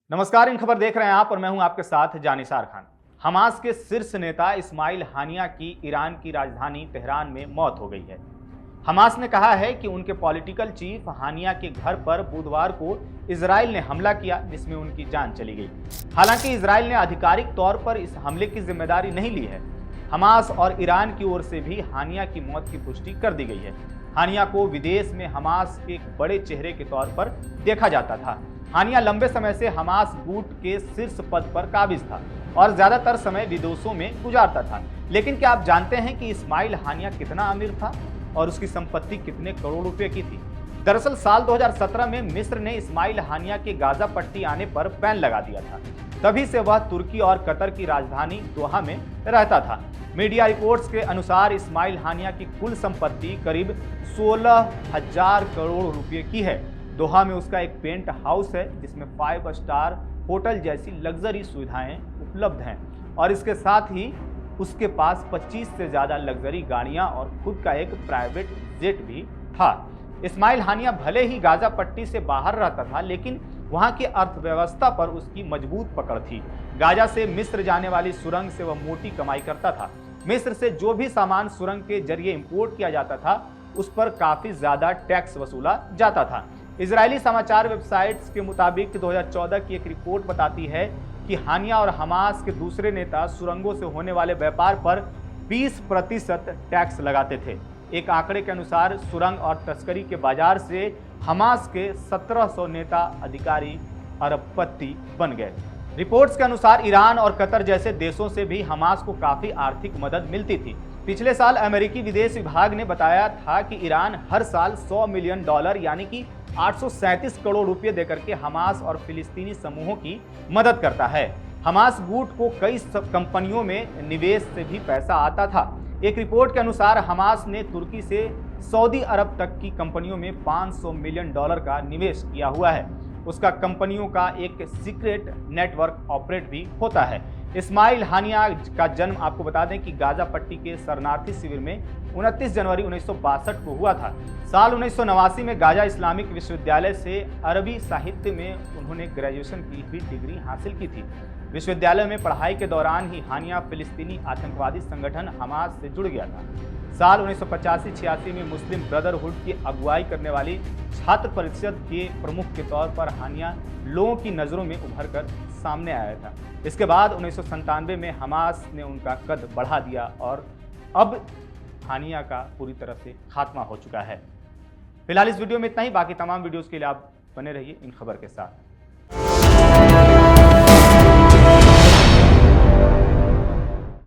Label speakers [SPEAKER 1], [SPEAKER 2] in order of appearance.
[SPEAKER 1] नमस्कार, इन खबर देख रहे हैं आप और मैं हूं आपके साथ जानिसार खान। हमास के शीर्ष नेता इस्माइल हानिया की ईरान की राजधानी तेहरान में मौत हो गई है। हमास ने कहा है कि उनके पॉलिटिकल चीफ हानिया के घर पर बुधवार को इजराइल ने हमला किया, जिसमें उनकी जान चली गई। हालांकि इजराइल ने आधिकारिक तौर पर इस हमले की जिम्मेदारी नहीं ली है। हमास और ईरान की ओर से भी हानिया की मौत की पुष्टि कर दी गई है। हानिया को विदेश में हमास के एक बड़े चेहरे के तौर पर देखा जाता था। हानिया लंबे समय से हमास गुट के शीर्ष पद पर काबिज था और ज्यादातर समय विदेशों में गुजारता था। लेकिन क्या आप जानते हैं कि इस्माइल हानिया कितना अमीर था और उसकी संपत्ति कितने करोड़ रुपए की थी? दरअसल साल 2017 में मिस्र ने इस्माइल हानिया के गाजा पट्टी आने पर बैन लगा दिया था। तभी से वह तुर्की और कतर की राजधानी दोहा में रहता था। मीडिया रिपोर्ट्स के अनुसार इस्माइल हानिया की कुल संपत्ति करीब 16,000 करोड़ रुपए की है। दोहा में उसका एक पेंट हाउस है जिसमें 5 स्टार होटल जैसी लग्जरी सुविधाएं उपलब्ध हैं और इसके साथ ही उसके पास 25 से ज़्यादा लग्जरी गाड़ियां और खुद का एक प्राइवेट जेट भी था। इस्माइल हानिया भले ही गाजा पट्टी से बाहर रहता था, लेकिन वहां की अर्थव्यवस्था पर उसकी मजबूत पकड़ थी। गाजा से मिस्र जाने वाली सुरंग से वह मोटी कमाई करता था। मिस्र से जो भी सामान सुरंग के जरिए इंपोर्ट किया जाता था, उस पर काफ़ी ज़्यादा टैक्स वसूला जाता था। इजरायली समाचार वेबसाइट्स के मुताबिक 2014 की एक रिपोर्ट बताती है कि हानिया और हमास के दूसरे नेता सुरंगों से होने वाले व्यापार पर 20% टैक्स लगाते थे। एक आंकड़े के अनुसार सुरंग और तस्करी के बाजार से हमास के 1700 नेता अधिकारी अरबपति बन गए। रिपोर्ट्स के अनुसार ईरान और कतर जैसे देशों से भी हमास को काफ़ी आर्थिक मदद मिलती थी। पिछले साल अमेरिकी विदेश विभाग ने बताया था कि ईरान हर साल $100 मिलियन यानी कि 837 करोड़ रुपए देकर के हमास और फिलिस्तीनी समूहों की मदद करता है। हमास गुट को कई कंपनियों में निवेश से भी पैसा आता था। एक रिपोर्ट के अनुसार हमास ने तुर्की से सऊदी अरब तक की कंपनियों में $500 मिलियन का निवेश किया हुआ है। उसका कंपनियों का एक सीक्रेट नेटवर्क ऑपरेट भी होता है। इस्माइल हानिया का जन्म आपको बता दें कि गाजा पट्टी के शरणार्थी शिविर में 29 जनवरी 1962 को हुआ था। साल 1989 में गाजा इस्लामिक विश्वविद्यालय से अरबी साहित्य में उन्होंने ग्रेजुएशन की भी डिग्री हासिल की थी। विश्वविद्यालय में पढ़ाई के दौरान ही हानिया फिलिस्तीनी आतंकवादी संगठन हमास से जुड़ गया था। साल 1985-86 में मुस्लिम ब्रदरहुड की अगुवाई करने वाली छात्र परिषद के प्रमुख के तौर पर हानिया लोगों की नज़रों में उभर कर सामने आया था। इसके बाद 1997 में हमास ने उनका कद बढ़ा दिया और अब हानिया का पूरी तरह से खात्मा हो चुका है। फिलहाल इस वीडियो में इतना ही। बाकी तमाम वीडियोस के लिए आप बने रहिए इन खबर के साथ।